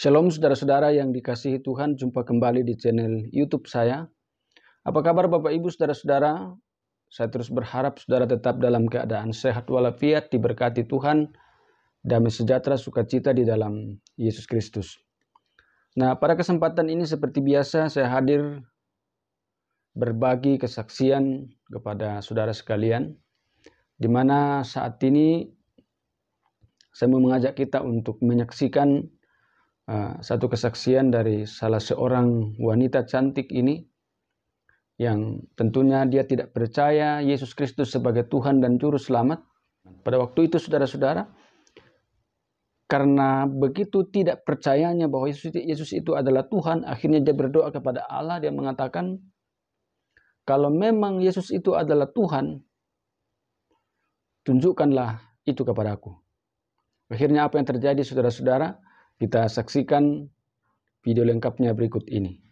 Shalom saudara-saudara yang dikasihi Tuhan, jumpa kembali di channel YouTube saya. Apa kabar Bapak Ibu saudara-saudara? Saya terus berharap saudara tetap dalam keadaan sehat walafiat, diberkati Tuhan, damai sejahtera, sukacita di dalam Yesus Kristus. Nah, pada kesempatan ini seperti biasa saya hadir berbagi kesaksian kepada saudara sekalian, di mana saat ini saya mau mengajak kita untuk menyaksikan satu kesaksian dari salah seorang wanita cantik ini yang tentunya dia tidak percaya Yesus Kristus sebagai Tuhan dan Juru Selamat. Pada waktu itu saudara-saudara, karena begitu tidak percayanya bahwa Yesus itu adalah Tuhan, akhirnya dia berdoa kepada Allah. Dia mengatakan, kalau memang Yesus itu adalah Tuhan, tunjukkanlah itu kepadaku. Akhirnya apa yang terjadi saudara-saudara? Kita saksikan video lengkapnya berikut ini.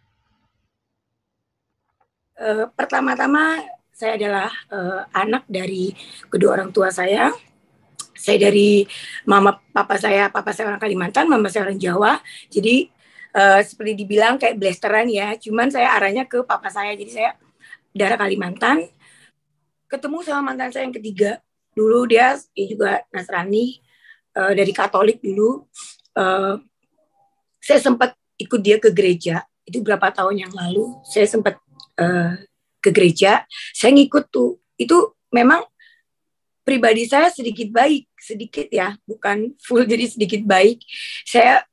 Pertama-tama saya adalah anak dari kedua orang tua saya. Saya dari papa saya orang Kalimantan, mama saya orang Jawa. Jadi seperti dibilang kayak blasteran ya. Cuman saya arahnya ke papa saya. Jadi saya darah Kalimantan. Ketemu sama mantan saya yang ketiga. Dulu dia juga Nasrani, dari Katolik dulu. Saya sempat ikut dia ke gereja. Itu berapa tahun yang lalu. Saya sempat ke gereja. Saya ngikut tuh. Itu memang pribadi saya sedikit baik. Sedikit ya. Bukan full jadi sedikit baik. Saya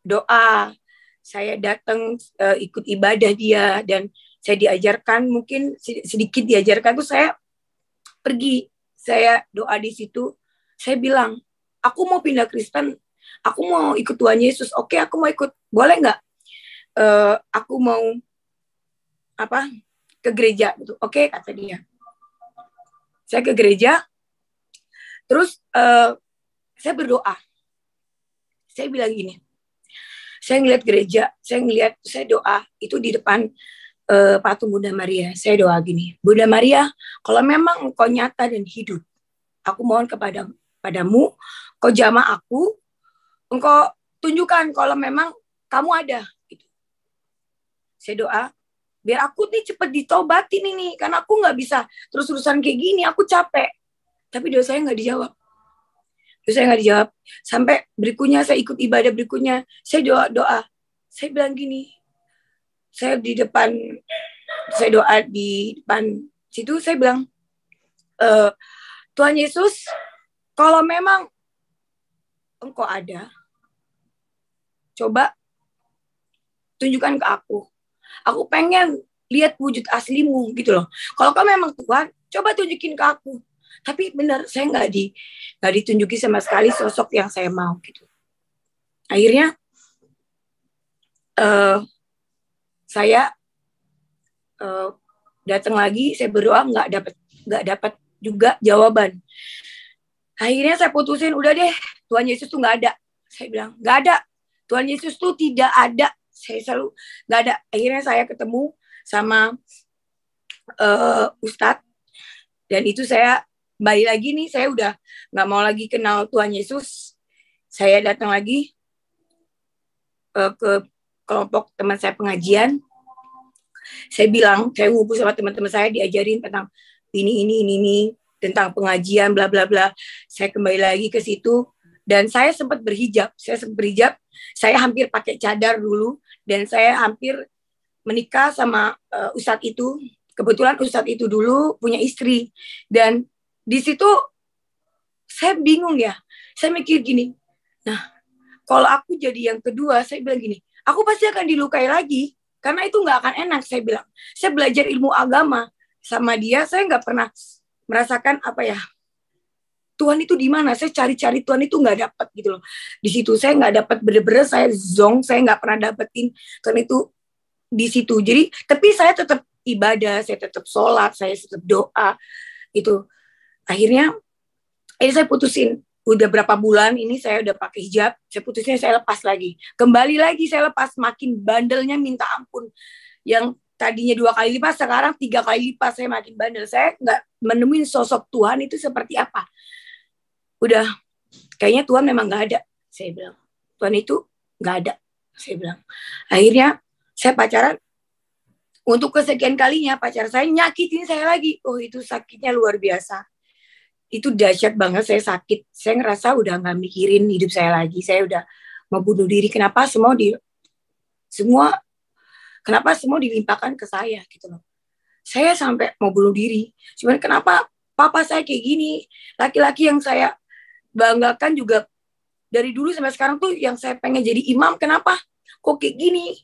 doa. Saya datang ikut ibadah dia. Dan saya diajarkan, mungkin sedikit diajarkan tuh saya pergi. Saya doa di situ. Saya bilang, aku mau pindah Kristen. Aku mau ikut Tuhan Yesus. Oke, aku mau ikut. Boleh nggak? Aku mau ke gereja gitu. Oke, kata dia. Saya ke gereja. Terus saya berdoa. Saya bilang gini. Saya ngeliat gereja. Saya doa. Itu di depan patung Bunda Maria. Saya doa gini. Bunda Maria, kalau memang engkau nyata dan hidup, aku mohon padamu, kau jamah aku, engkau tunjukkan kalau memang kamu ada. Gitu. Saya doa, biar aku nih cepat ditobatin ini, karena aku nggak bisa terus-terusan kayak gini, aku capek. Tapi doa saya nggak dijawab. Sampai berikutnya saya ikut ibadah berikutnya, saya doa. Saya bilang gini, saya doa di depan situ, saya bilang, Tuhan Yesus, kalau memang engkau ada, coba tunjukkan ke aku. Aku pengen lihat wujud aslimu gitu loh. Kalau kau memang Tuhan, coba tunjukin ke aku. Tapi benar, saya nggak ditunjuki sama sekali sosok yang saya mau gitu. Akhirnya saya datang lagi, saya berdoa nggak dapat juga jawaban. Akhirnya saya putusin, udah deh, Tuhan Yesus tuh nggak ada. Saya bilang, nggak ada. Tuhan Yesus tuh tidak ada. Saya selalu nggak ada. Akhirnya saya ketemu sama Ustadz. Dan itu saya balik lagi nih, saya udah nggak mau lagi kenal Tuhan Yesus. Saya datang lagi ke kelompok teman saya pengajian. Saya bilang, saya ngumpul sama teman-teman saya, diajarin tentang ini, tentang pengajian, bla bla bla. Saya kembali lagi ke situ dan saya sempat berhijab. Saya hampir pakai cadar dulu dan saya hampir menikah sama ustadz itu. Kebetulan ustadz itu dulu punya istri dan di situ saya bingung ya. Saya mikir gini, nah kalau aku jadi yang kedua, saya bilang gini, aku pasti akan dilukai lagi karena itu nggak akan enak. Saya bilang, saya belajar ilmu agama sama dia, saya nggak pernah merasakan Tuhan itu di mana. Saya cari-cari Tuhan itu nggak dapat gitu loh. Di situ saya nggak dapat, bener-bener saya zonk, saya nggak pernah dapetin Tuhan itu di situ. Jadi tapi saya tetap ibadah, saya tetap sholat, saya tetap doa itu. Akhirnya ini saya putusin, udah berapa bulan ini saya udah pakai hijab, saya putusin, saya lepas lagi, kembali lagi saya lepas, makin bandelnya minta ampun. Yang tadinya 2 kali lipat, sekarang 3 kali lipat saya makin bandel. Saya nggak menemuin sosok Tuhan itu seperti apa. Udah, kayaknya Tuhan memang nggak ada. Saya bilang, Tuhan itu nggak ada, saya bilang. Akhirnya saya pacaran, untuk kesekian kalinya pacar saya nyakitin saya lagi. Oh, itu sakitnya luar biasa. Itu dahsyat banget, saya sakit. Saya ngerasa udah nggak mikirin hidup saya lagi. Saya udah mau bunuh diri. Kenapa semua kenapa semua dilimpahkan ke saya gitu loh. Saya sampai mau bunuh diri. Cuman kenapa papa saya kayak gini? Laki-laki yang saya banggakan juga dari dulu sampai sekarang tuh yang saya pengen jadi imam, kenapa kok kayak gini?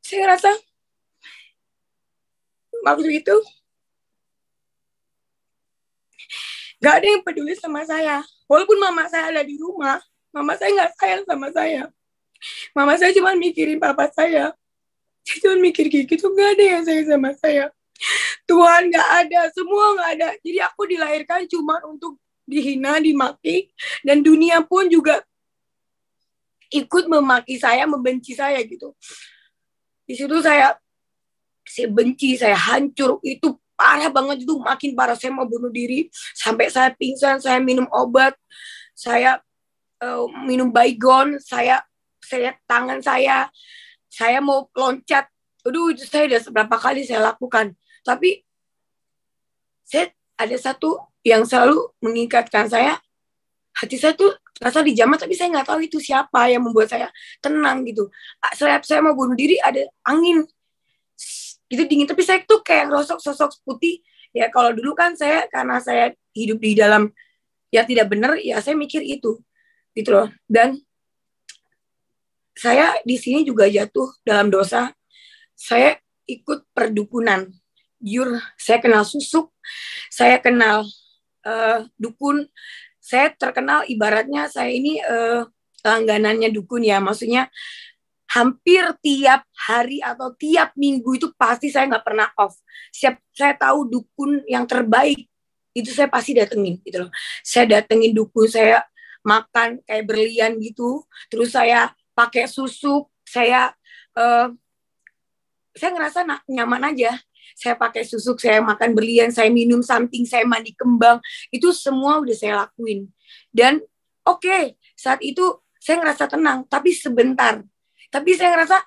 Saya rasa waktu itu gak ada yang peduli sama saya. Walaupun mama saya ada di rumah, mama saya gak sayang sama saya. Mama saya cuma mikirin papa saya. Saya cuma mikir kayak gitu, gak ada yang sayang sama saya. Tuhan gak ada, semua gak ada. Jadi aku dilahirkan cuma untuk dihina, dimaki, dan dunia pun juga ikut memaki saya, membenci saya gitu. Di situ saya benci, saya hancur, itu parah banget, itu makin parah. Saya mau bunuh diri, sampai saya pingsan, saya minum obat, saya minum Baygon, saya tangan saya mau loncat. Aduh, itu saya udah seberapa kali saya lakukan. Tapi saya ada satu yang selalu mengingatkan saya, hati saya tuh rasa dijamah, tapi saya nggak tahu itu siapa yang membuat saya tenang gitu. Saya mau bunuh diri, ada angin gitu dingin, tapi saya tuh kayak sosok putih. Ya kalau dulu kan saya, karena saya hidup di dalam yang tidak benar, ya saya mikir itu gitu loh. Dan saya di sini juga jatuh dalam dosa. Saya ikut perdukunan. Saya kenal susuk, saya kenal dukun, saya terkenal ibaratnya saya ini langganannya dukun ya, maksudnya hampir tiap hari atau tiap minggu itu pasti saya nggak pernah off. Saya tahu dukun yang terbaik itu saya pasti datengin gitu loh. Saya datengin dukun, saya makan kayak berlian gitu, terus saya pakai susuk, saya ngerasa nyaman aja. Saya pakai susuk, saya makan berlian, saya minum something, saya mandi kembang, itu semua udah saya lakuin. Dan oke, saat itu saya ngerasa tenang, tapi sebentar. Tapi saya ngerasa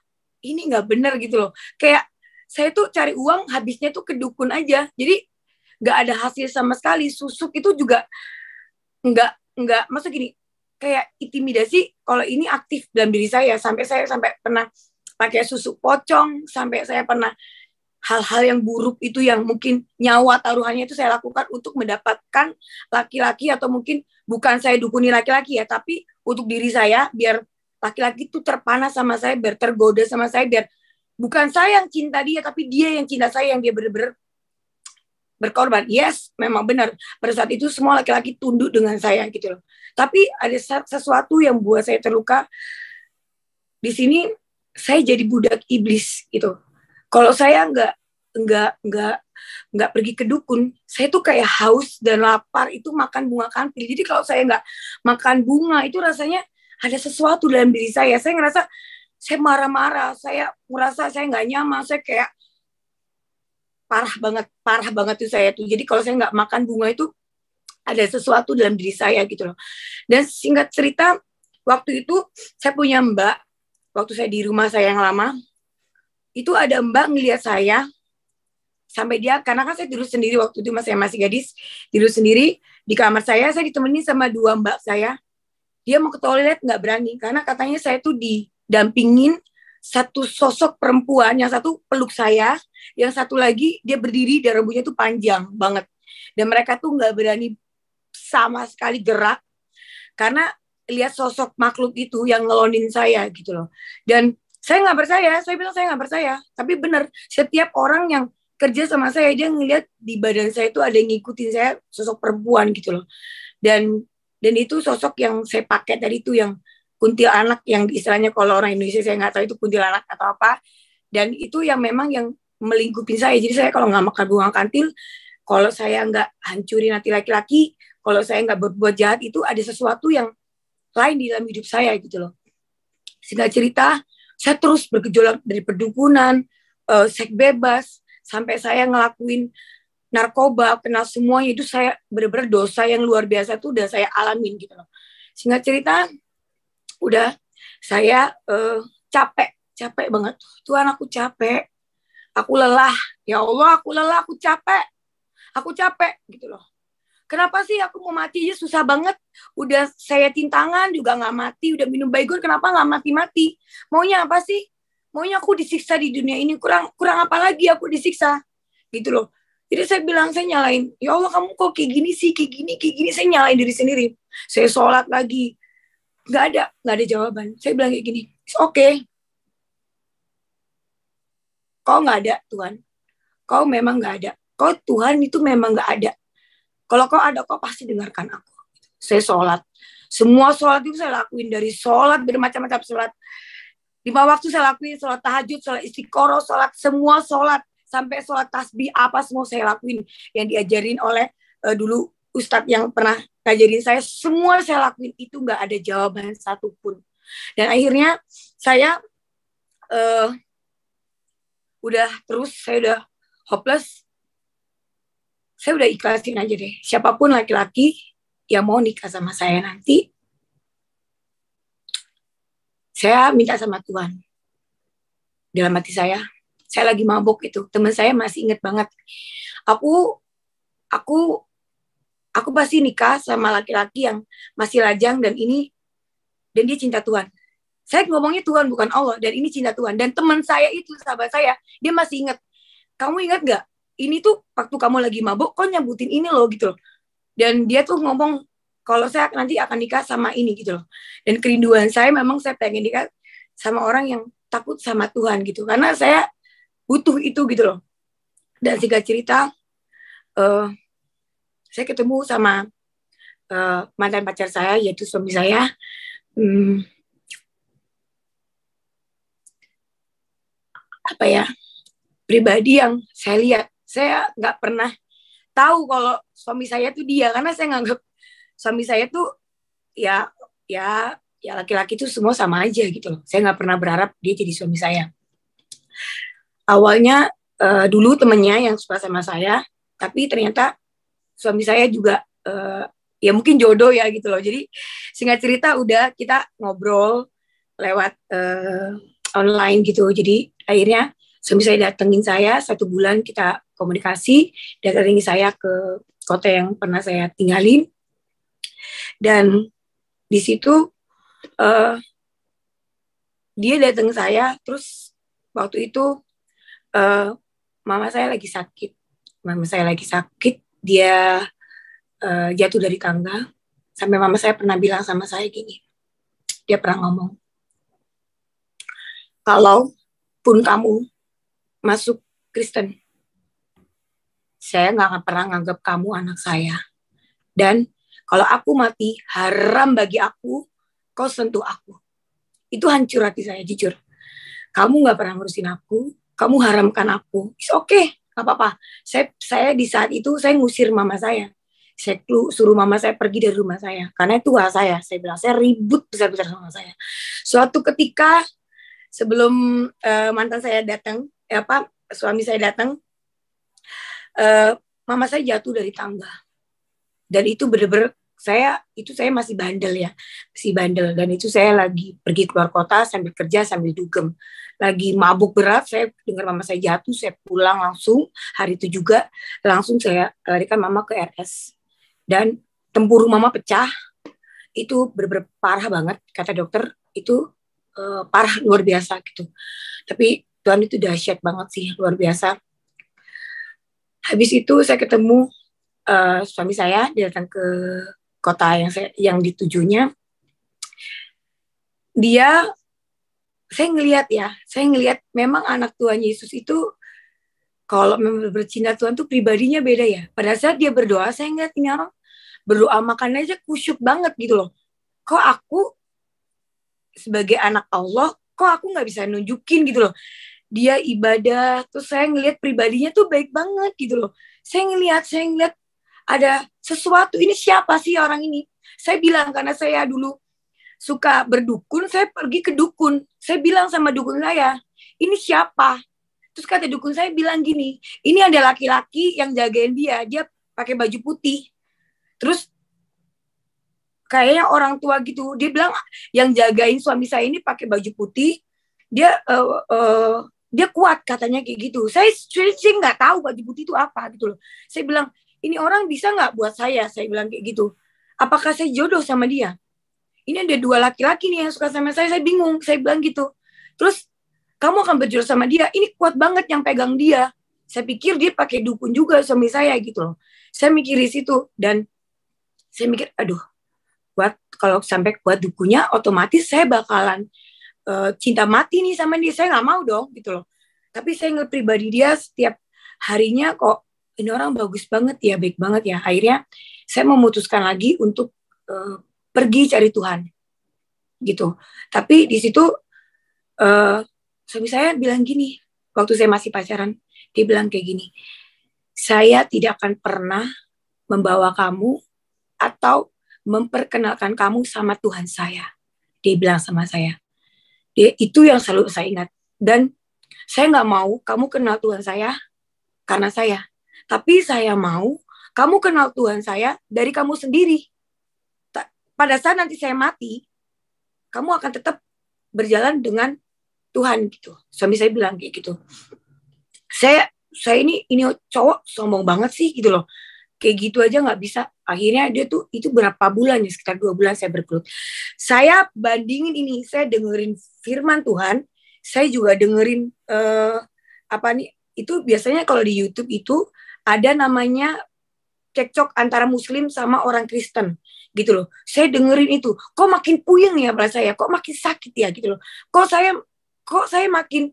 ini nggak benar gitu loh. Kayak saya tuh cari uang, habisnya tuh ke dukun aja. Jadi nggak ada hasil sama sekali. Susuk itu juga nggak, maksud gini, kayak intimidasi. Kalau ini aktif dalam diri saya sampai pernah pakai susuk pocong, sampai saya pernah hal-hal yang buruk itu, yang mungkin nyawa taruhannya itu saya lakukan untuk mendapatkan laki-laki, atau mungkin bukan saya dukuni laki-laki ya, tapi untuk diri saya, biar laki-laki itu terpana sama saya, biar tergoda sama saya, biar bukan saya yang cinta dia, tapi dia yang cinta saya, yang dia benar-benar berkorban. Yes, memang benar. Pada saat itu semua laki-laki tunduk dengan saya gitu loh. Tapi ada sesuatu yang buat saya terluka. Di sini saya jadi budak iblis gitu. Kalau saya nggak pergi ke dukun, saya tuh kayak haus dan lapar itu makan bunga kampil. Jadi kalau saya nggak makan bunga itu rasanya ada sesuatu dalam diri saya. Saya ngerasa saya marah-marah, saya merasa saya nggak nyaman, saya kayak parah banget tuh saya tuh. Jadi kalau saya nggak makan bunga itu ada sesuatu dalam diri saya gitu loh. Dan singkat cerita, waktu itu saya punya mbak, waktu saya di rumah saya yang lama, itu ada mbak ngelihat saya, sampai dia, karena kan saya tidur sendiri waktu itu, saya masih gadis, tidur sendiri di kamar saya ditemenin sama dua mbak saya. Dia mau ke toilet nggak berani, karena katanya saya tuh didampingin satu sosok perempuan, yang satu peluk saya, yang satu lagi dia berdiri dan rambutnya tuh panjang banget, dan mereka tuh nggak berani sama sekali gerak karena lihat sosok makhluk itu yang ngelonin saya gitu loh. Dan saya nggak percaya, saya bilang saya nggak percaya, tapi benar, setiap orang yang kerja sama saya, dia ngeliat di badan saya itu ada yang ngikutin saya, sosok perempuan gitu loh. Dan itu sosok yang saya pakai tadi itu, yang kuntilanak, yang istilahnya kalau orang Indonesia saya nggak tahu itu kuntilanak atau apa. Dan itu yang memang yang melingkupi saya. Jadi saya kalau nggak makan bunga kantil, kalau saya nggak hancurin hati laki-laki, kalau saya nggak berbuat jahat, itu ada sesuatu yang lain di dalam hidup saya gitu loh. Singkat cerita, saya terus bergejolak dari perdukunan, seks bebas, sampai saya ngelakuin narkoba, kenal semuanya. Itu saya benar-benar dosa yang luar biasa tuh udah saya alamin gitu loh. Singkat cerita, udah Saya capek banget. Tuhan, aku capek, aku lelah. Ya Allah, aku lelah, aku capek gitu loh. Kenapa sih aku mau mati aja susah banget. Udah saya tintangan juga nggak mati. Udah minum baygon kenapa nggak mati-mati. Maunya apa sih? Maunya aku disiksa di dunia ini. Kurang apa lagi aku disiksa. Gitu loh. Jadi saya bilang, saya nyalain. Ya Allah, kamu kok kayak gini sih. Kayak gini. Saya nyalain diri sendiri. Saya sholat lagi. Nggak ada jawaban. Saya bilang kayak gini. Oke. Kau nggak ada, Tuhan. Kau memang nggak ada. Kau Tuhan itu memang nggak ada. Kalau kau ada, kau pasti dengarkan aku. Saya sholat. Semua sholat itu saya lakuin. Dari sholat, bermacam-macam sholat. 5 waktu saya lakuin. Sholat tahajud, sholat istiqoroh, sholat, semua sholat. Sampai sholat tasbih, apa semua saya lakuin. Yang diajarin oleh dulu ustadz yang pernah ngajarin saya. Semua saya lakuin. Itu nggak ada jawaban satupun. Dan akhirnya saya saya udah hopeless. Saya udah ikhlasin aja deh. Siapapun laki-laki yang mau nikah sama saya nanti, saya minta sama Tuhan. Dalam hati saya lagi mabuk itu. Teman saya masih inget banget. Aku pasti nikah sama laki-laki yang masih lajang dan dia cinta Tuhan. Saya ngomongnya Tuhan bukan Allah, dan ini cinta Tuhan. Dan teman saya itu, sahabat saya, dia masih inget. Kamu ingat gak? Ini tuh waktu kamu lagi mabuk, kok nyebutin ini loh gitu loh. Dan dia tuh ngomong, kalau saya nanti akan nikah sama ini gitu loh. Dan kerinduan saya memang saya pengen nikah sama orang yang takut sama Tuhan gitu. Karena saya butuh itu gitu loh. Dan singkat cerita, saya ketemu sama mantan pacar saya, yaitu suami saya. Pribadi yang saya lihat. Saya nggak pernah tahu kalau suami saya tuh dia, karena saya nganggap suami saya tuh ya laki-laki tuh semua sama aja gitu loh. Saya nggak pernah berharap dia jadi suami saya. Awalnya dulu temennya yang suka sama saya, tapi ternyata suami saya juga ya mungkin jodoh ya gitu loh. Jadi singkat cerita udah kita ngobrol lewat online gitu. Jadi akhirnya suami saya datengin saya 1 bulan, kita komunikasi, datengin saya ke kota yang pernah saya tinggalin. Dan di situ dia dateng saya, terus waktu itu mama saya lagi sakit, dia jatuh dari tangga. Sampai mama saya pernah bilang sama saya gini, dia pernah ngomong, kalaupun kamu masuk Kristen, saya nggak akan pernah nganggap kamu anak saya. Dan kalau aku mati, haram bagi aku kau sentuh aku. Itu hancur hati saya, jujur. Kamu nggak pernah ngurusin aku, kamu haramkan aku. It's okay, nggak apa-apa. Saya di saat itu saya ngusir mama saya. Saya suruh mama saya pergi dari rumah saya, karena itu hak saya. Saya bilang saya ribut besar-besar sama saya. Suatu ketika sebelum mantan saya datang, suami saya datang, mama saya jatuh dari tangga. Dan itu bener-bener saya masih bandel. Dan itu saya lagi pergi keluar kota sambil kerja sambil dugem, lagi mabuk berat. Saya dengar mama saya jatuh, saya pulang langsung hari itu juga, langsung saya larikan mama ke RS. Dan tempurung mama pecah. Itu bener-bener parah banget, kata dokter. Itu parah, luar biasa gitu. Tapi Tuhan itu dahsyat banget sih, luar biasa. Habis itu saya ketemu suami saya, dia datang ke kota yang ditujunya. Saya ngelihat memang anak Tuhan Yesus itu kalau memang bercinta Tuhan tuh pribadinya beda ya. Pada saat dia berdoa, saya ngeliat ini orang berdoa makan aja kusyuk banget gitu loh. Kok aku sebagai anak Allah, kok aku nggak bisa nunjukin gitu loh. Dia ibadah, terus saya ngelihat pribadinya tuh baik banget gitu loh. Saya ngelihat ada sesuatu, ini siapa sih orang ini? Saya bilang, karena saya dulu suka berdukun, saya pergi ke dukun. Saya bilang sama dukun saya, ini siapa? Terus kata dukun saya bilang gini, ini ada laki-laki yang jagain dia pakai baju putih. Terus kayaknya orang tua gitu. Dia bilang yang jagain suami saya ini pakai baju putih, dia kuat katanya kayak gitu. Saya nggak tahu baju putih itu apa gitu loh. Saya bilang, ini orang bisa nggak buat saya bilang kayak gitu. Apakah saya jodoh sama dia? Ini ada 2 laki-laki nih yang suka sama saya bingung. Saya bilang gitu. Terus kamu akan berjodoh sama dia, ini kuat banget yang pegang dia. Saya pikir dia pakai dukun juga suami saya gitu loh. Saya mikir di situ, dan saya mikir, aduh, kalau sampai kuat dukunnya, otomatis saya bakalan cinta mati nih sama dia. Saya nggak mau dong gitu loh. Tapi saya ngeliat pribadi dia setiap harinya, kok ini orang bagus banget ya, baik banget ya. Akhirnya saya memutuskan lagi untuk pergi cari Tuhan gitu. Tapi di situ suami saya bilang gini, waktu saya masih pacaran, dia bilang kayak gini, saya tidak akan pernah membawa kamu atau memperkenalkan kamu sama Tuhan saya. Dia bilang sama saya. Itu yang selalu saya ingat. Dan saya nggak mau kamu kenal Tuhan saya karena saya. Tapi saya mau kamu kenal Tuhan saya dari kamu sendiri. Pada saat nanti saya mati, kamu akan tetap berjalan dengan Tuhan gitu. Suami saya bilang kayak gitu. Saya ini cowok sombong banget sih gitu loh. Kayak gitu aja nggak bisa. Akhirnya dia tuh, itu berapa bulan ya, sekitar 2 bulan saya bergelut. Saya bandingin ini, saya dengerin firman Tuhan, saya juga dengerin itu biasanya kalau di YouTube itu ada namanya cekcok antara Muslim sama orang Kristen gitu loh. Saya dengerin itu, kok makin puyeng ya bahasa saya, kok makin sakit ya gitu loh. Kok saya makin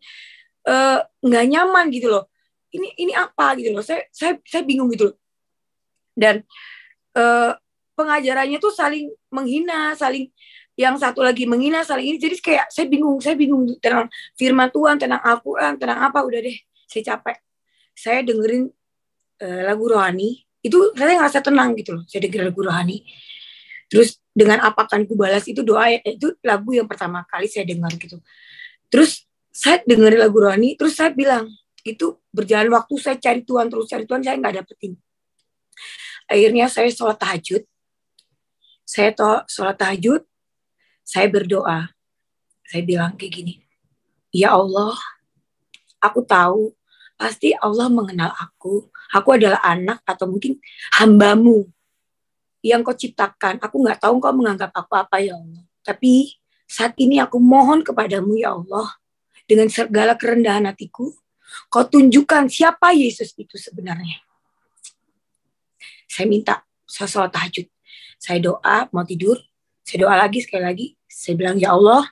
nggak nyaman gitu loh. Ini apa gitu loh. Saya bingung gitu loh. Dan pengajarannya tuh saling menghina, saling yang satu lagi menghina, saling ini. Jadi kayak saya bingung tentang firman Tuhan, tentang Al-Quran, tentang apa. Udah deh, saya capek. Saya dengerin lagu rohani, itu saya ngerasa tenang gitu loh. Saya dengerin lagu rohani. Terus dengan apakan ku balas, itu doa, itu lagu yang pertama kali saya dengar gitu. Terus saya dengerin lagu rohani, terus saya bilang, itu berjalan waktu saya cari Tuhan, saya nggak dapetin. Akhirnya saya sholat tahajud. Saya berdoa. Saya bilang kayak gini, ya Allah, aku tahu pasti Allah mengenal aku. Aku adalah anak atau mungkin hamba-Mu yang Kau ciptakan. Aku nggak tahu Kau menganggap aku apa ya Allah. Tapi saat ini aku mohon kepadamu ya Allah, dengan segala kerendahan hatiku, Kau tunjukkan siapa Yesus itu sebenarnya. Saya minta, saya sholat tahajud. Saya doa, mau tidur. Saya doa lagi, sekali lagi. Saya bilang, ya Allah,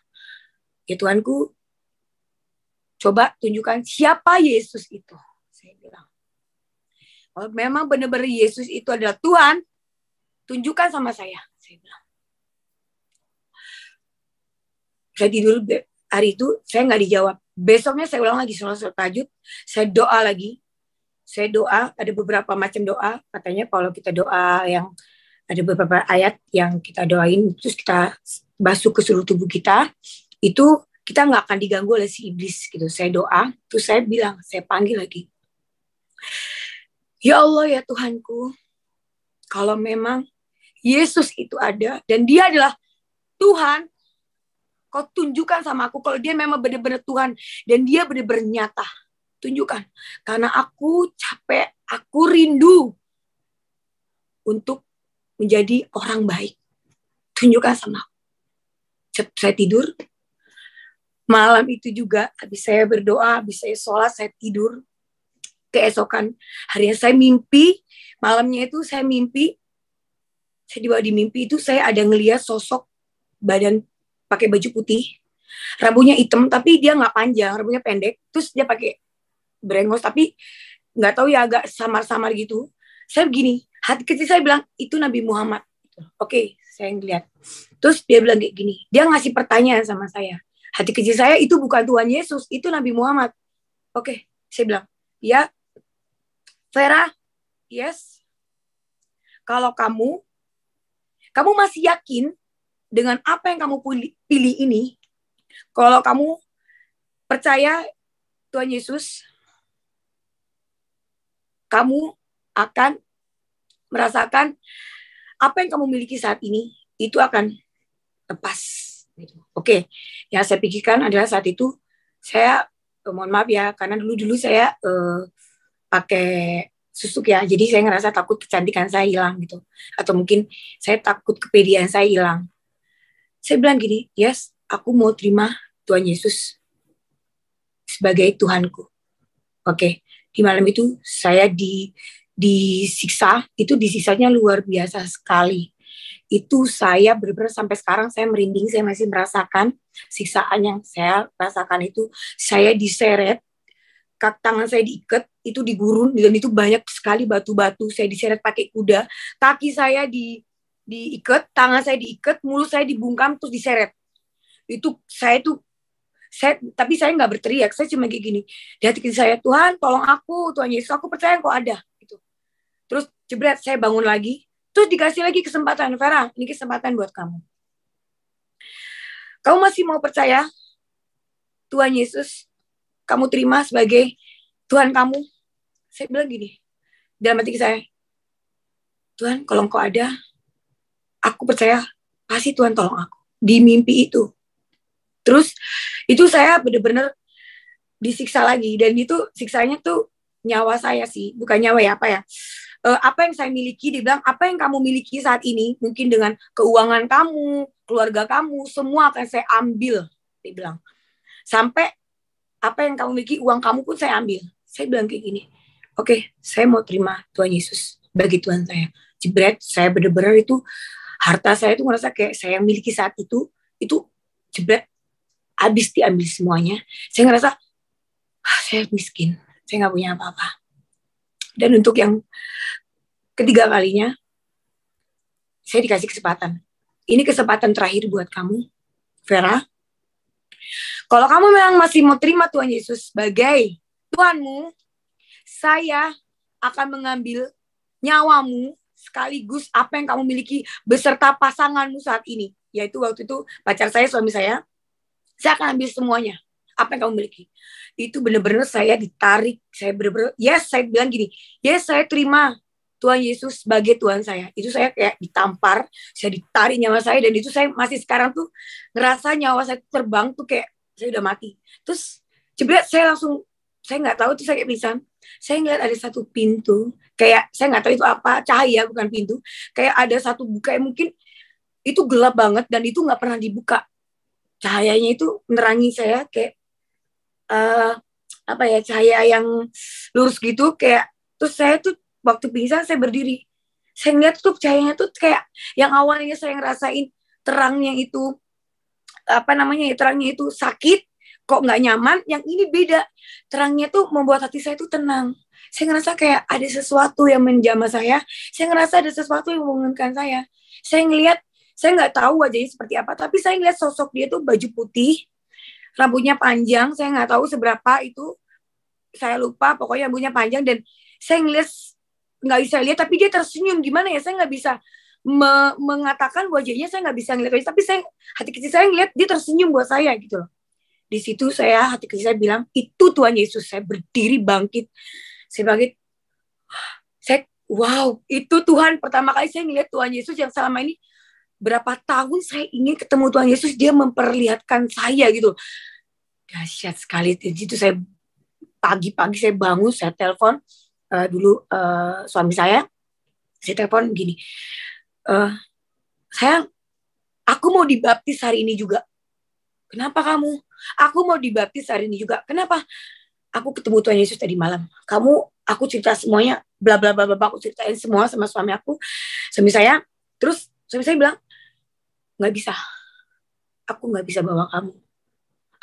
ya Tuhanku, coba tunjukkan siapa Yesus itu. Saya bilang, kalau memang benar-benar Yesus itu adalah Tuhan, tunjukkan sama saya. Saya bilang. Saya tidur hari itu, saya nggak dijawab. Besoknya saya ulang lagi sholat tahajud. Saya doa lagi. Saya doa, ada beberapa macam doa. Katanya kalau kita doa yang ada beberapa ayat yang kita doain, terus kita basuh ke seluruh tubuh kita, itu kita nggak akan diganggu oleh si iblis gitu. Saya doa, terus saya bilang, saya panggil lagi. Ya Allah ya Tuhanku, kalau memang Yesus itu ada dan dia adalah Tuhan, Kau tunjukkan sama aku kalau dia memang benar-benar Tuhan dan dia benar-benar nyata. Tunjukkan. Karena aku capek, aku rindu untuk menjadi orang baik. Tunjukkan sama aku. Saya tidur. Malam itu juga, habis saya berdoa, habis saya sholat, saya tidur. Keesokan harinya saya mimpi. Malamnya itu saya mimpi. Saya di mimpi itu saya ada ngelihat sosok badan pakai baju putih. Rambutnya hitam, tapi dia nggak panjang, rambutnya pendek. Terus dia pakai brengos, tapi nggak tahu ya, agak samar-samar gitu. Saya begini, hati kecil saya bilang, itu Nabi Muhammad. Oke, saya ngeliat. Terus dia bilang kayak gini, dia ngasih pertanyaan sama saya. Hati kecil saya, itu bukan Tuhan Yesus, itu Nabi Muhammad. Oke, saya bilang, ya, Vera, yes. Kalau kamu masih yakin dengan apa yang kamu pilih ini, kalau kamu percaya Tuhan Yesus, kamu akan merasakan apa yang kamu miliki saat ini, itu akan lepas. Oke, yang saya pikirkan adalah saat itu saya mohon maaf ya, karena dulu saya pakai susuk ya, jadi saya ngerasa takut kecantikan saya hilang gitu, atau mungkin saya takut kepedean saya hilang. Saya bilang gini, yes, aku mau terima Tuhan Yesus sebagai Tuhanku. Oke, di malam itu saya disiksa, itu disiksanya luar biasa sekali. Itu saya benar-benar sampai sekarang saya merinding, saya masih merasakan siksaan yang saya rasakan itu. Saya diseret, tangan saya diikat, itu digurun, dan itu banyak sekali batu-batu. Saya diseret pakai kuda, kaki saya diikat, tangan saya diikat, mulut saya dibungkam, terus diseret. Itu tapi saya nggak berteriak, saya cuma kayak gini. Di hati saya, Tuhan tolong aku, Tuhan Yesus, aku percaya Engkau ada. Gitu. Terus jebret, saya bangun lagi, terus dikasih lagi kesempatan, Vera, ini kesempatan buat kamu. Kamu masih mau percaya Tuhan Yesus, kamu terima sebagai Tuhan kamu? Saya bilang gini, dalam hati saya, Tuhan kalau Engkau ada, aku percaya pasti Tuhan tolong aku. Di mimpi itu. Terus itu saya benar-benar disiksa lagi, dan itu siksanya tuh nyawa saya sih, bukan nyawa ya, apa ya, apa yang saya miliki, dibilang apa yang kamu miliki saat ini, mungkin dengan keuangan kamu, keluarga kamu, semua akan saya ambil, dibilang. Sampai apa yang kamu miliki, uang kamu pun saya ambil. Saya bilang kayak gini, oke, saya mau terima Tuhan Yesus bagi Tuhan saya. Jebret, saya benar-benar itu, harta saya itu merasa kayak saya miliki saat itu jebret, habis diambil semuanya. Saya ngerasa, saya miskin, saya nggak punya apa-apa. Dan untuk yang ketiga kalinya, saya dikasih kesempatan. Ini kesempatan terakhir buat kamu, Vera. Kalau kamu memang masih mau terima Tuhan Yesus sebagai Tuhanmu, saya akan mengambil nyawamu sekaligus apa yang kamu miliki beserta pasanganmu saat ini. Yaitu waktu itu pacar saya, suami saya akan ambil semuanya. Apa yang kamu miliki. Itu benar-benar saya ditarik. Saya benar-benar, yes, saya bilang gini, yes, saya terima Tuhan Yesus sebagai Tuhan saya. Itu saya kayak ditampar, saya ditarik nyawa saya, dan itu saya masih sekarang tuh ngerasa nyawa saya terbang tuh kayak saya udah mati. Terus jebret, saya langsung, saya nggak tahu tuh, saya kayak pingsan. Saya ngeliat ada satu pintu, kayak saya nggak tahu itu apa, cahaya bukan pintu. Kayak ada satu buka, mungkin itu gelap banget dan itu nggak pernah dibuka. Cahayanya itu menerangi saya kayak apa ya, cahaya yang lurus gitu, kayak. Terus saya tuh waktu pingsan saya berdiri, saya ngeliat tuh cahayanya tuh kayak yang awalnya saya ngerasain terangnya itu apa namanya ya, terangnya itu sakit, kok nggak nyaman. Yang ini beda, terangnya tuh membuat hati saya tuh tenang. Saya ngerasa kayak ada sesuatu yang menjamah saya ngerasa ada sesuatu yang menguntungkan saya. Saya ngeliat, saya nggak tahu wajahnya seperti apa, tapi saya ngeliat sosok dia tuh baju putih, rambutnya panjang, saya nggak tahu seberapa itu, saya lupa, pokoknya rambutnya panjang, dan saya ngeliat, nggak bisa lihat, tapi dia tersenyum. Gimana ya, saya nggak bisa mengatakan wajahnya, saya nggak bisa ngeliat wajah, tapi saya, hati kecil saya ngeliat dia tersenyum buat saya gitu loh. Di situ saya, hati kecil saya bilang, itu Tuhan Yesus. Saya berdiri bangkit, saya wow, itu Tuhan. Pertama kali saya ngeliat Tuhan Yesus yang selama ini berapa tahun saya ingin ketemu Tuhan Yesus, dia memperlihatkan saya gitu. Dahsyat sekali. Jadi itu saya pagi-pagi saya bangun, saya telepon dulu suami saya telepon gini, sayang, aku mau dibaptis hari ini juga. Kenapa kamu? Aku mau dibaptis hari ini juga. Kenapa? Aku ketemu Tuhan Yesus tadi malam. Aku cerita semuanya, bla bla bla bla, aku ceritain semua sama suami saya. Terus suami saya bilang, nggak bisa, aku nggak bisa bawa kamu,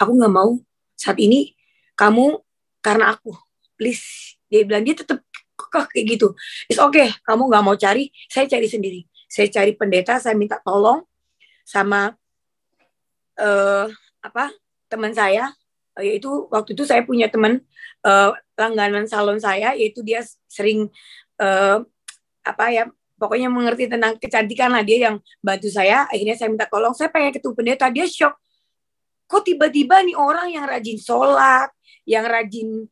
aku nggak mau saat ini kamu karena aku, please. Dia bilang, dia tetap kayak gitu. It's okay, kamu nggak mau cari, saya cari sendiri. Saya cari pendeta, saya minta tolong sama teman saya, yaitu waktu itu saya punya teman langganan salon saya, yaitu dia sering pokoknya mengerti tentang kecantikan lah, dia yang bantu saya. Akhirnya saya minta tolong, saya pengen ketemu pendeta. Dia shock, kok tiba-tiba nih orang yang rajin sholat, yang rajin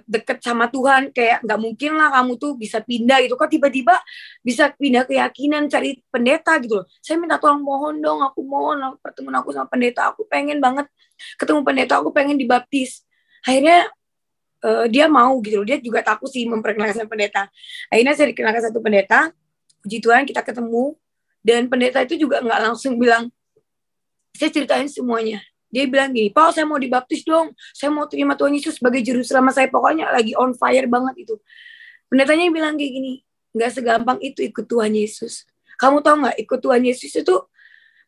deket sama Tuhan, kayak nggak mungkin lah kamu tuh bisa pindah gitu, kok tiba-tiba bisa pindah keyakinan cari pendeta gitu loh. Saya minta tolong, mohon dong, aku mohon pertemuan aku sama pendeta, aku pengen banget ketemu pendeta, aku pengen dibaptis. Akhirnya dia mau gitu loh, dia juga takut sih memperkenalkan pendeta. Akhirnya saya dikenalkan satu pendeta, puji Tuhan kita ketemu, dan pendeta itu juga nggak langsung bilang, saya ceritain semuanya. Dia bilang gini, Pak, saya mau dibaptis dong. Saya mau terima Tuhan Yesus sebagai juru selamat saya. Pokoknya lagi on fire banget itu. Pendetanya bilang kayak gini, nggak segampang itu ikut Tuhan Yesus. Kamu tahu nggak, ikut Tuhan Yesus itu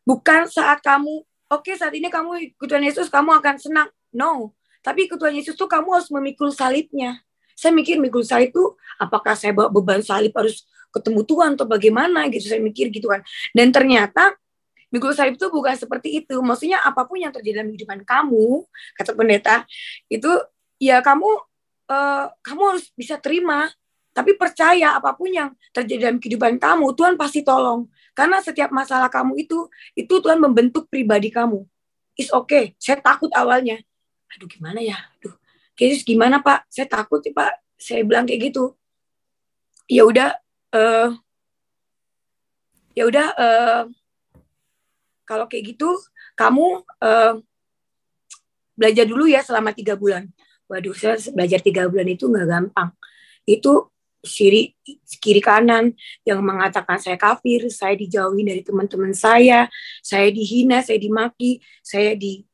bukan saat kamu, oke, saat ini kamu ikut Tuhan Yesus, kamu akan senang. No. Tapi ikut Tuhan Yesus tuh kamu harus memikul salibnya. Saya mikir mikul salib tuh, apakah saya bawa beban salib harus ketemu Tuhan atau bagaimana gitu. Saya mikir gitu kan. Dan ternyata mikul salib itu bukan seperti itu. Maksudnya apapun yang terjadi dalam kehidupan kamu, kata pendeta, itu ya kamu harus bisa terima. Tapi percaya apapun yang terjadi dalam kehidupan kamu, Tuhan pasti tolong. Karena setiap masalah kamu itu Tuhan membentuk pribadi kamu. It's okay. Saya takut awalnya. Aduh gimana ya? Aduh, Yesus gimana Pak? Saya takut sih Pak. Saya bilang kayak gitu. Ya udah, kalau kayak gitu, kamu belajar dulu ya selama 3 bulan. Waduh, saya belajar 3 bulan itu nggak gampang. Itu kiri kanan yang mengatakan saya kafir, saya dijauhi dari teman-teman saya dihina, saya dimaki,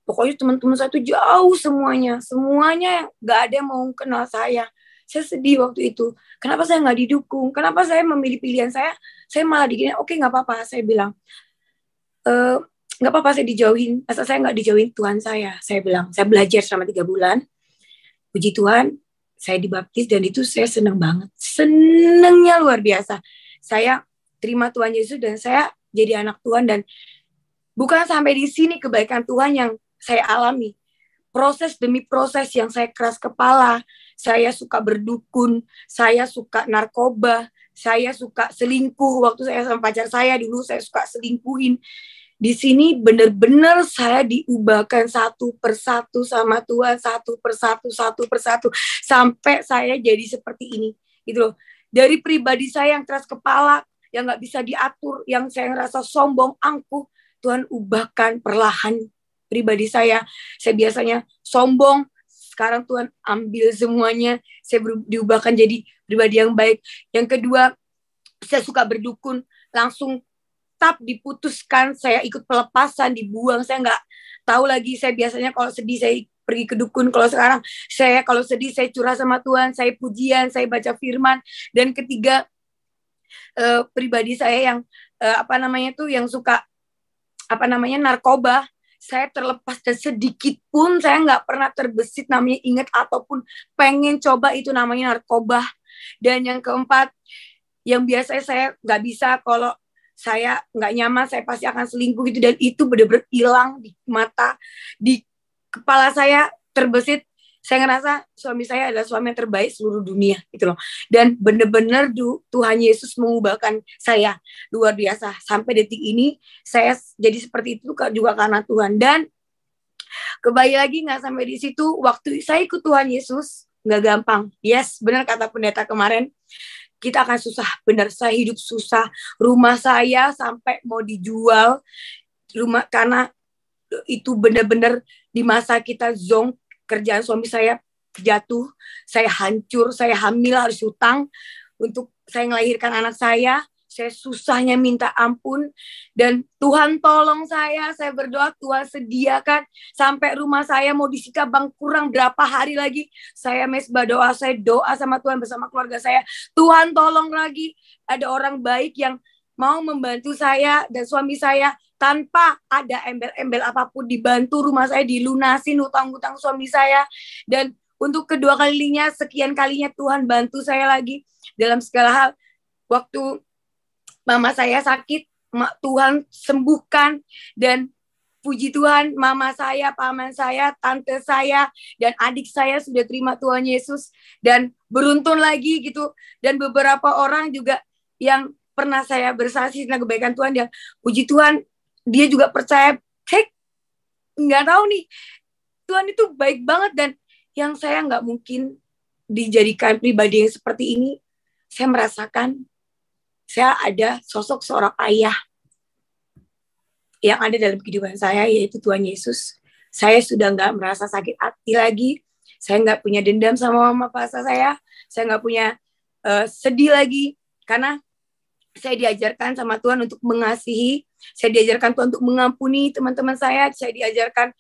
pokoknya teman-teman saya itu jauh semuanya nggak ada yang mau kenal saya. Saya sedih waktu itu. Kenapa saya nggak didukung? Kenapa saya memilih pilihan saya malah digini? Oke, nggak apa-apa, saya bilang. Nggak apa-apa saya dijauhin, asal saya nggak dijauhin Tuhan saya bilang. Saya belajar selama 3 bulan, puji Tuhan, saya dibaptis dan itu saya senang banget, senangnya luar biasa. Saya terima Tuhan Yesus dan saya jadi anak Tuhan, dan bukan sampai di sini kebaikan Tuhan yang saya alami. Proses demi proses yang saya keras kepala, saya suka berdukun, saya suka narkoba, saya suka selingkuh. Waktu saya sama pacar saya dulu, saya suka selingkuhin. Di sini benar-benar saya diubahkan satu persatu sama Tuhan, satu persatu, sampai saya jadi seperti ini, gitu loh. Dari pribadi saya yang keras kepala, yang nggak bisa diatur, yang saya ngerasa sombong, angkuh, Tuhan ubahkan perlahan pribadi saya. Saya biasanya sombong, sekarang Tuhan ambil semuanya, saya diubahkan jadi pribadi yang baik. Yang kedua, saya suka berdukun, langsung diputuskan, saya ikut pelepasan, dibuang, saya nggak tahu lagi. Saya biasanya kalau sedih saya pergi ke dukun, kalau sekarang saya kalau sedih saya curhat sama Tuhan, saya pujian, saya baca firman. Dan ketiga, pribadi saya yang yang suka narkoba, saya terlepas dan sedikit pun saya nggak pernah terbesit namanya ingat ataupun pengen coba itu namanya narkoba. Dan yang keempat, yang biasanya saya nggak bisa, kalau saya nggak nyaman, saya pasti akan selingkuh gitu, dan itu benar-benar hilang di mata, di kepala saya terbesit. Saya ngerasa suami saya adalah suami yang terbaik seluruh dunia gitu loh. Dan benar-benar Tuhan Yesus mengubahkan saya luar biasa. Sampai detik ini saya jadi seperti itu juga karena Tuhan. Dan kembali lagi nggak sampai di situ, waktu saya ikut Tuhan Yesus nggak gampang. Yes, benar kata pendeta kemarin. Kita akan susah, benar, saya hidup susah. Rumah saya sampai mau dijual, karena itu benar-benar di masa kita zonk, kerjaan suami saya jatuh, saya hancur, saya hamil, harus hutang untuk saya melahirkan anak saya susahnya minta ampun, dan Tuhan tolong saya berdoa, Tuhan sediakan, sampai rumah saya mau disita bank kurang berapa hari lagi, saya mesbah doa, saya doa sama Tuhan bersama keluarga saya, Tuhan tolong lagi, ada orang baik yang mau membantu saya dan suami saya, tanpa ada embel-embel apapun, dibantu rumah saya dilunasin hutang-hutang suami saya. Dan untuk kedua kalinya, sekian kalinya Tuhan bantu saya lagi dalam segala hal. Waktu mama saya sakit, Tuhan sembuhkan, dan puji Tuhan, mama saya, paman saya, tante saya, dan adik saya sudah terima Tuhan Yesus, dan beruntun lagi gitu. Dan beberapa orang juga yang pernah saya bersaksi tentang kebaikan Tuhan, yang puji Tuhan, dia juga percaya, nggak tahu nih, Tuhan itu baik banget. Dan yang saya nggak mungkin dijadikan pribadi yang seperti ini, saya merasakan saya ada sosok seorang ayah yang ada dalam kehidupan saya, yaitu Tuhan Yesus. Saya sudah nggak merasa sakit hati lagi. Saya nggak punya dendam sama mama papa saya. Saya nggak punya sedih lagi. Karena saya diajarkan sama Tuhan untuk mengasihi. Saya diajarkan Tuhan untuk mengampuni teman-teman saya. Saya diajarkan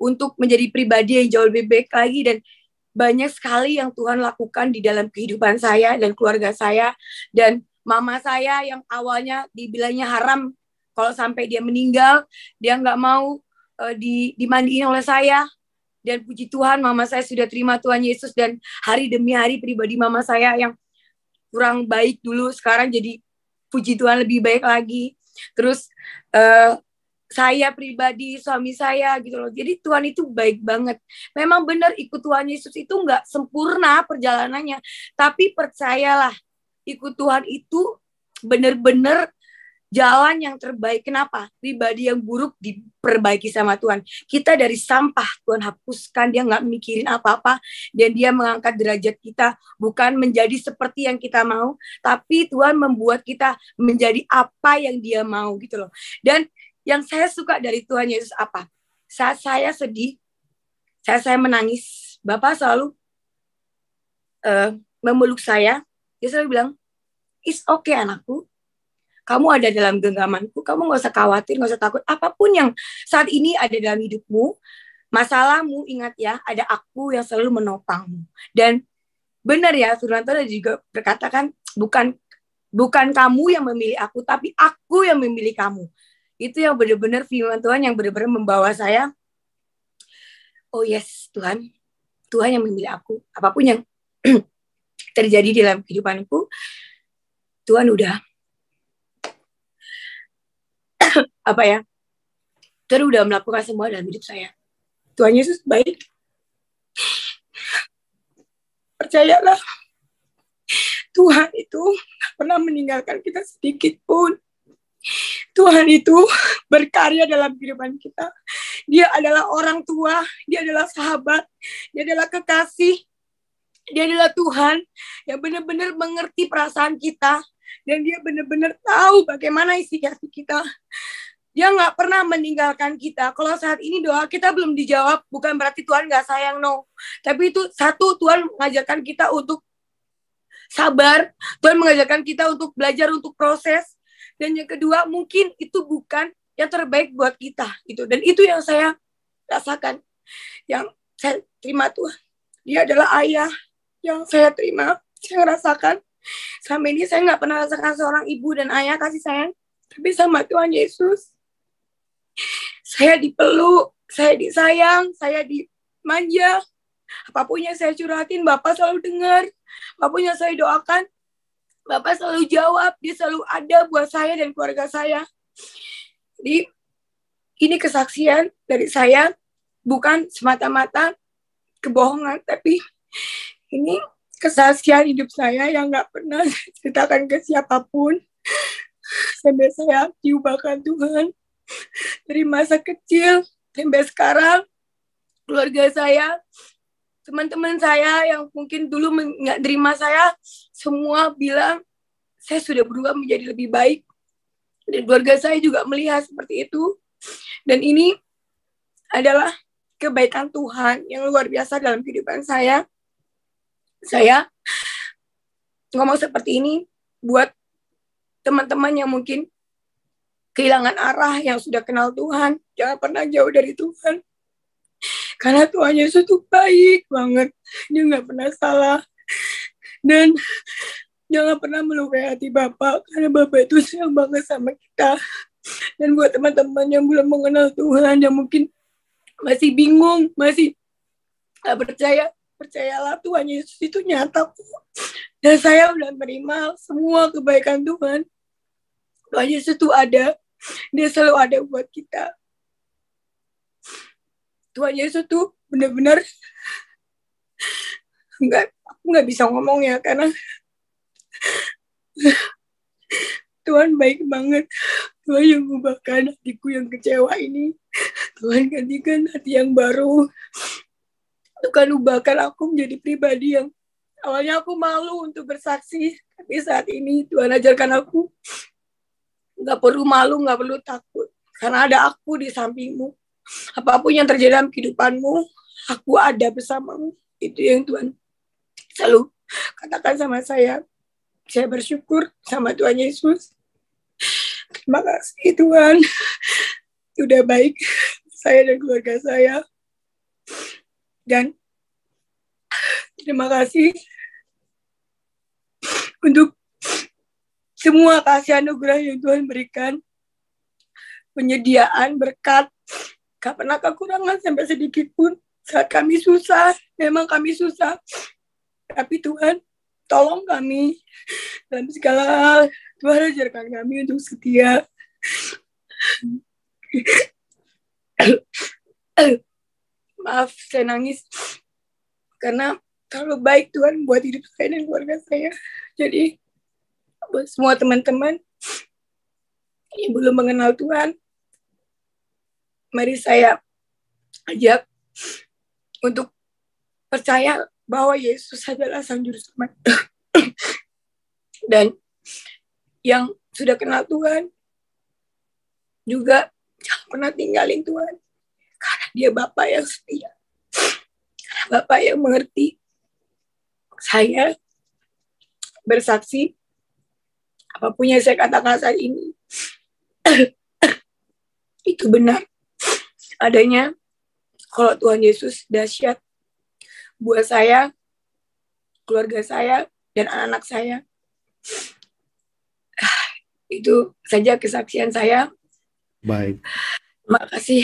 untuk menjadi pribadi yang jauh lebih baik lagi. Dan banyak sekali yang Tuhan lakukan di dalam kehidupan saya dan keluarga saya. Dan mama saya yang awalnya dibilangnya haram, kalau sampai dia meninggal, dia nggak mau dimandiin oleh saya. Dan puji Tuhan, mama saya sudah terima Tuhan Yesus. Dan hari demi hari pribadi mama saya yang kurang baik dulu, sekarang jadi puji Tuhan lebih baik lagi. Terus saya pribadi, suami saya gitu loh. Jadi Tuhan itu baik banget. Memang benar ikut Tuhan Yesus itu nggak sempurna perjalanannya. Tapi percayalah, ikut Tuhan itu benar-benar jalan yang terbaik. Kenapa? Pribadi yang buruk diperbaiki sama Tuhan. Kita dari sampah, Tuhan hapuskan. Dia nggak mikirin apa-apa. Dan dia mengangkat derajat kita. Bukan menjadi seperti yang kita mau. Tapi Tuhan membuat kita menjadi apa yang dia mau gitu loh. Dan yang saya suka dari Tuhan Yesus apa? Saat saya sedih, saat saya menangis, Bapak selalu memeluk saya. Dia selalu bilang, "It's okay anakku. Kamu ada dalam genggamanku. Kamu gak usah khawatir, gak usah takut. Apapun yang saat ini ada dalam hidupmu, masalahmu, ingat ya, ada aku yang selalu menopangmu." Dan benar ya, firman Tuhan juga berkata kan, bukan kamu yang memilih aku, tapi aku yang memilih kamu. Itu yang benar-benar firman Tuhan yang benar-benar membawa saya, oh yes Tuhan, Tuhan yang memilih aku. Apapun yang terjadi dalam kehidupanku, Tuhan udah Tuhan udah melakukan semua dalam hidup saya. Tuhan Yesus baik. Percayalah, Tuhan itu gak pernah meninggalkan kita sedikit pun. Tuhan itu berkarya dalam kehidupan kita. Dia adalah orang tua, dia adalah sahabat, dia adalah kekasih, dia adalah Tuhan yang benar-benar mengerti perasaan kita, dan dia benar-benar tahu bagaimana isi hati kita. Dia nggak pernah meninggalkan kita. Kalau saat ini doa kita belum dijawab, bukan berarti Tuhan nggak sayang, no. Tapi itu satu, Tuhan mengajarkan kita untuk sabar. Tuhan mengajarkan kita untuk belajar, untuk proses. Dan yang kedua, mungkin itu bukan yang terbaik buat kita gitu. Dan itu yang saya rasakan, yang saya terima Tuhan. Dia adalah ayah yang saya terima, saya rasakan. Selama ini saya nggak pernah rasakan seorang ibu dan ayah kasih sayang. Tapi sama Tuhan Yesus, saya dipeluk, saya disayang, saya dimanja. Apapun yang saya curhatin, Bapak selalu dengar. Apapun yang saya doakan, Bapak selalu jawab. Dia selalu ada buat saya dan keluarga saya. Jadi ini kesaksian dari saya, bukan semata-mata kebohongan, tapi ini kesaksian hidup saya yang gak pernah saya ceritakan ke siapapun. Sampai saya diubahkan Tuhan. Dari masa kecil sampai sekarang, keluarga saya, teman-teman saya yang mungkin dulu nggak terima saya, semua bilang saya sudah berubah menjadi lebih baik. Dan keluarga saya juga melihat seperti itu. Dan ini adalah kebaikan Tuhan yang luar biasa dalam kehidupan saya. Saya ngomong seperti ini buat teman-teman yang mungkin kehilangan arah, yang sudah kenal Tuhan. Jangan pernah jauh dari Tuhan. Karena Tuhan Yesus itu baik banget. Dia gak pernah salah. Dan jangan pernah melukai hati Bapak. Karena Bapak itu sayang banget sama kita. Dan buat teman-teman yang belum mengenal Tuhan, yang mungkin masih bingung, masih gak percaya, percayalah Tuhan Yesus itu nyata kok. Dan saya udah menerima semua kebaikan Tuhan. Tuhan Yesus itu ada. Dia selalu ada buat kita. Tuhan Yesus tuh benar-benar aku nggak bisa ngomong ya, karena Tuhan baik banget. Tuhan yang mengubahkan hatiku yang kecewa ini. Tuhan gantikan hati yang baru. Tuhan ubahkan aku menjadi pribadi yang Awalnya aku malu untuk bersaksi, tapi saat ini Tuhan ajarkan aku nggak perlu malu, nggak perlu takut, karena ada aku di sampingmu. Apapun yang terjadi dalam kehidupanmu, aku ada bersamamu. Itu yang Tuhan selalu katakan sama saya. Saya bersyukur sama Tuhan Yesus. Terima kasih Tuhan, udah baik saya dan keluarga saya. Dan terima kasih untuk semua kasih anugerah yang Tuhan berikan. Penyediaan berkat, gak pernah kekurangan sampai sedikit pun. Saat kami susah, memang kami susah, tapi Tuhan tolong kami dalam segala hal. Tuhan ajarkan kami untuk setia. Maaf, saya nangis karena terlalu baik Tuhan buat hidup saya dan keluarga saya. Jadi buat semua teman-teman yang belum mengenal Tuhan, mari saya ajak untuk percaya bahwa Yesus adalah Sang Juru Selamat. Dan yang sudah kenal Tuhan juga jangan pernah tinggalin Tuhan, karena Dia Bapa yang setia, karena Bapa yang mengerti. Saya bersaksi apapun yang saya katakan saat ini itu benar adanya. Kalau Tuhan Yesus dahsyat buat saya, keluarga saya, dan anak-anak saya. Itu saja kesaksian saya. Baik. Terima kasih.